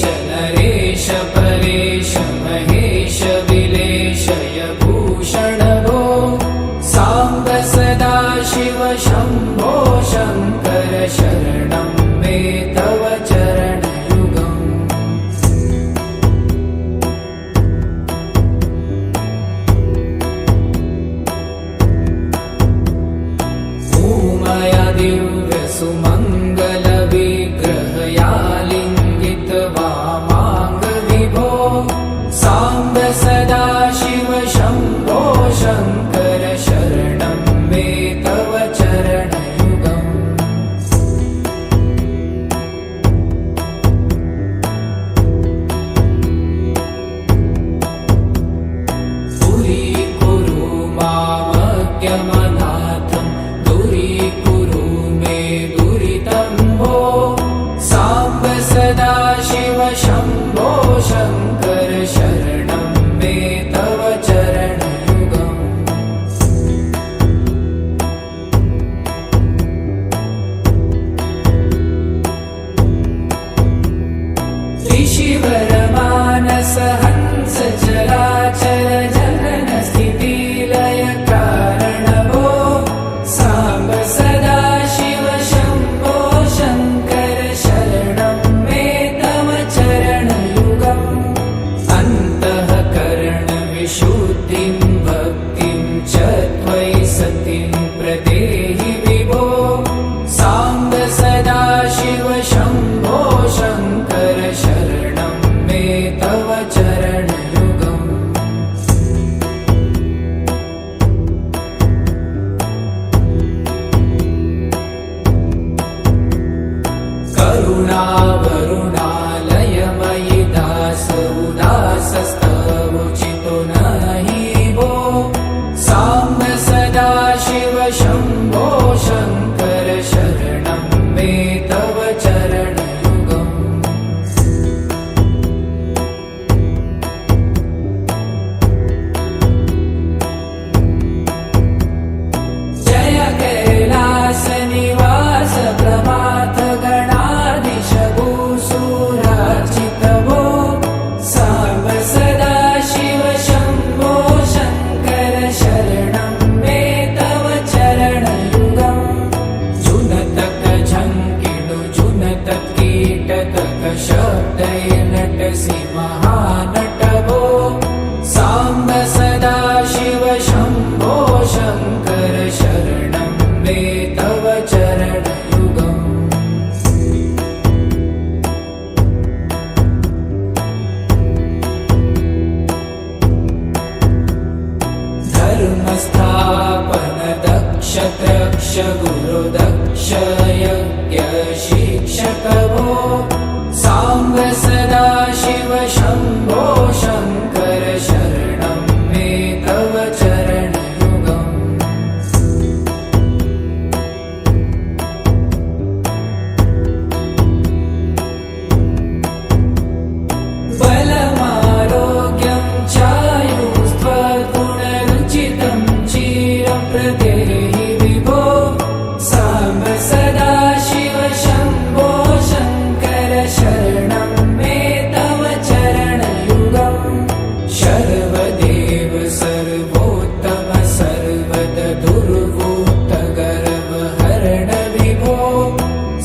नरेश परेश महेश विलेशय भूषण भो साम्ब सदा शिव शम्भो शङ्कर शरणं मे तव चरणयुगम् उमया दिव्य सुमङ्गल विग्रहया लिङ्गित वामाङ्ग विभो साम्ब सदा शिव शम्भो शङ्कर शरणं मे तव चरणयुगम् दूरीकुरु मामज्ञमनाथं दूरीकुरु मे दुरितं भो साम्ब सदा शिव शम्भो शङ्कर शरणं मे तव चरणयुगम् ऋषिवरमानस हंस चराचर जनन स्थिति लय कारण भो साम्ब सदा शिव शम्भो शङ्कर शरणं मे तव चरणयुगम् अन्तःकरण विशुद्धिं भक्तिं च त्वयि सतिं प्रदेहि विभो साम्ब सदा शिव शम्भो शङ्कर शरणं मे तव चरणयुगम् करुणावरुणालयमयि दास उदासस्तवोचितो नहि भो साम्ब सदा शिव शम्भो शङ्कर शरणं मे तव चरणयुगम् जय कैलास निवास प्रभात गणाधीश भूसुरार्चित भो साम्ब सदा शिव शम्भो शङ्कर शरणं मे तव चरणयुगम् जुनतक झङ्किणु जुनतक कीटतक शब्दैर्नटसि महानट भो साम्ब सदा शिव शम्भो शङ्कर शरणं मे तव चरणयुगम् धर्मस्थापन दक्ष त्रक्ष गुरु दक्ष यज्ञ शिक्षक भो साम्ब सदा शिव शम्भो शङ्कर शरणं मे तव चरणयुगम् बलमारोग्यं चायुस्त्वगुणरुचितं चिरं प्रदेहि विभो साम्ब सदा शिव शम्भो शङ्कर शरणं मे तव चरणयुगम् सर्वदेव सर्वोत्तम सर्वद दुर्वूत गर्वहरण विभो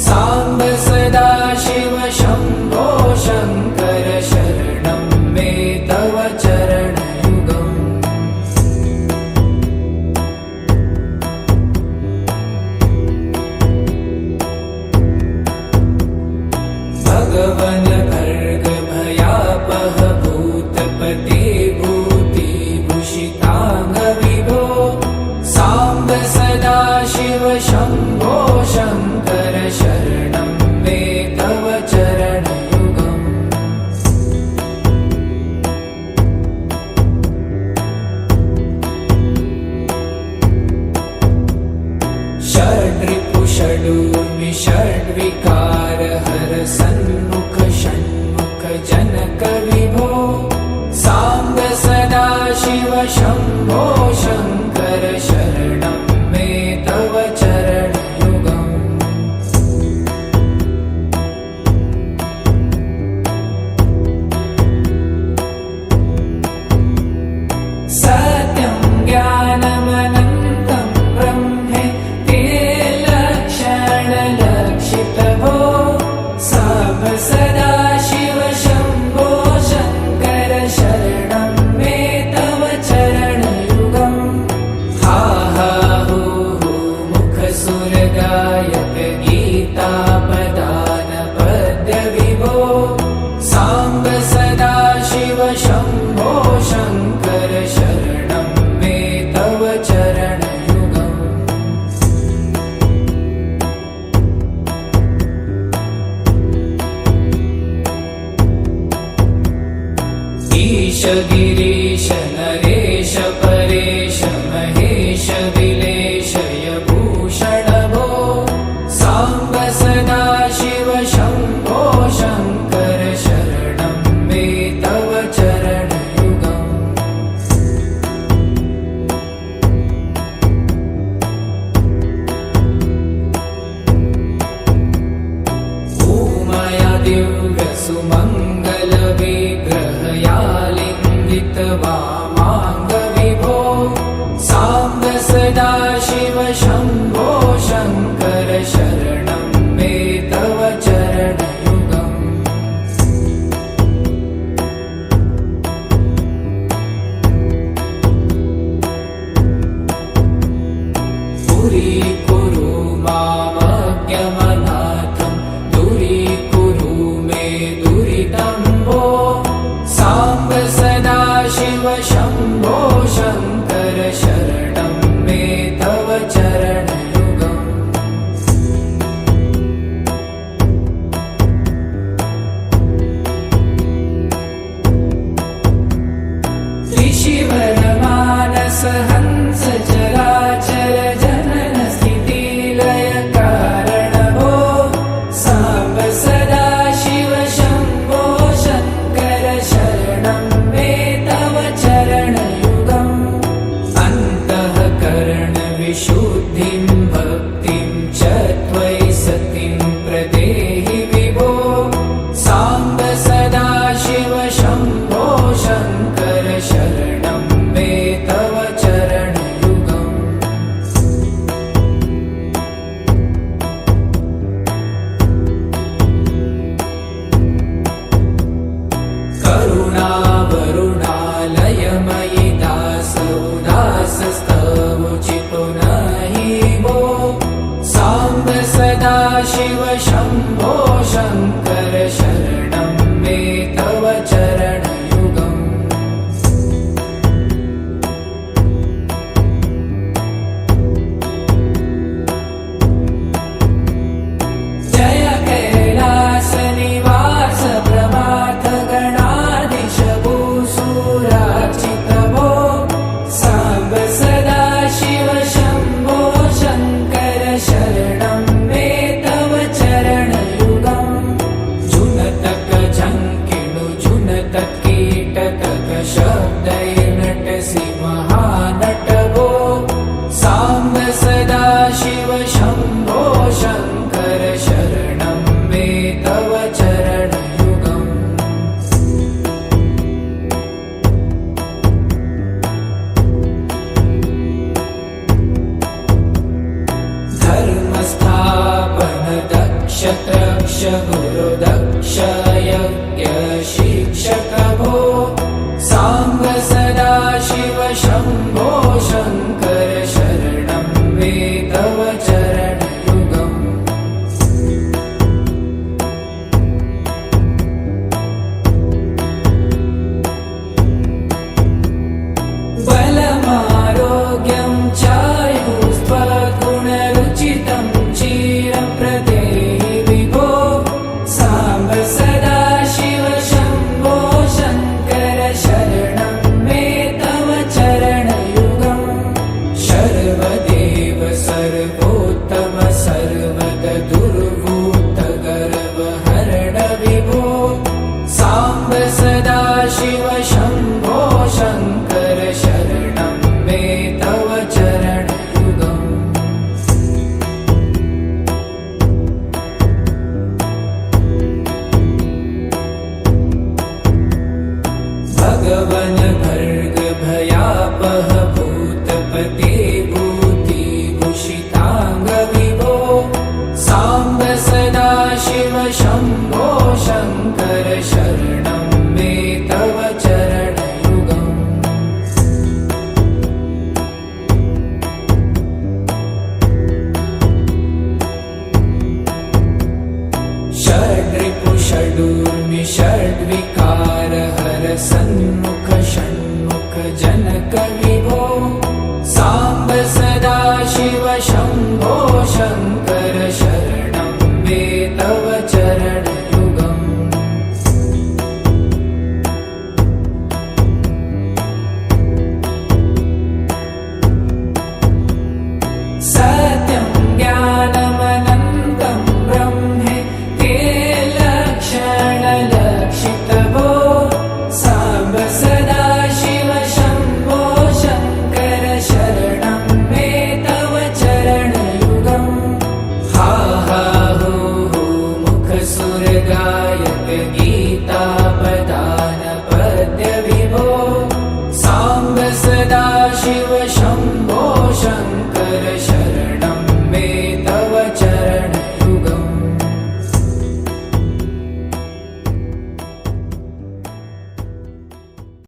साम्ब सदा शिव शम्भो शङ्कर शरणं मे तव चरणयुगम् भगवन् भर्ग भयापह भूतपते भूतिभूषिताङ्ग विभो साम्ब सदा शिव शम्भो शङ्कर शरणं मे तव चरणयुगम् षड्रिपु षडूर्मि षड्विकार हर सन्मुख षण्मुख जनक विभो साम्ब सदा शिव शम्भो शङ्कर शरणं मे तव चरणयुगम् सत्यं ज्ञानमनन्तं ब्रह्मे ते लक्षणलक्षितभो साम्ब सदा शिव शम्भो शङ्कर शरणं मे तव चरणयुगम् हा हा हू हू मुखसुरगायक गीतापदान पद्यविभो साम्ब सदा शिव शम्भो शङ्कर शरणं मे तव चरणयुगम् ईश गिरीश नरेश परेश महेश विलेशय भूषण भो साम्ब सदा शिव शम्भो शङ्कर शरणं मे तव चरणयुगम् भूमया दिव्यसुमङ्गलविग्रहयालिङ्गित वामाङ्गविभो साम्ब सदा शिव शम्भो शङ्कर शरणं मे तव चरणयुगम् पुरीकुरु मामज्ञमनाथं दूरीकुरु मे दुरितं भो साम्ब सदा शिव शम्भो शङ्कर शरणं मे तव चरणयुगम् ऋषिवरमानस हंस चराचर जनन स्थिति लय कारण भो साम्ब सदा शिव शम्भो शङ्कर शरणं मे तव चरणयुगम् अन्तःकरण विशुद्धिं भक्तिं च त्वयि सतिं प्रदेहि विभो साम्ब सदा शिव शम्भो शङ्कर शरणं मे तव चरणयुगम् करुणावरुणालयमयि दासोदासस्तवोचितो नहि भो साम्ब सदा शिव शम्भो शङ्कर शरणं मे तव चरणयुगम् जय कैलासनिवास प्रभात गणाधीश भूसुरार्चित भो साम्ब सदा शिव शम्भो शङ्कर शरणं मे तव चरणयुगम् झुनतक झङ्किणु झुनतक कीटतक शब्दैर्नटसि महानट भो साम्ब सदा शिव शम्भो शङ्कर शरणं मे तव चरणयुगम् धर्मस्थापन दक्ष त्रक्ष गुरुदक्ष यज्ञ शिक्षक भो साम्ब सदा शिव शम्भो शङ्कर शरणं मे तव चरणयुगम् बलमारोग्यं चायुस्त्वगुणरुचितं चिरप्रदेहि विभो साम्ब सदा शिव शम्भो शङ्कर शरणं मे तव चरणयुगम् पापः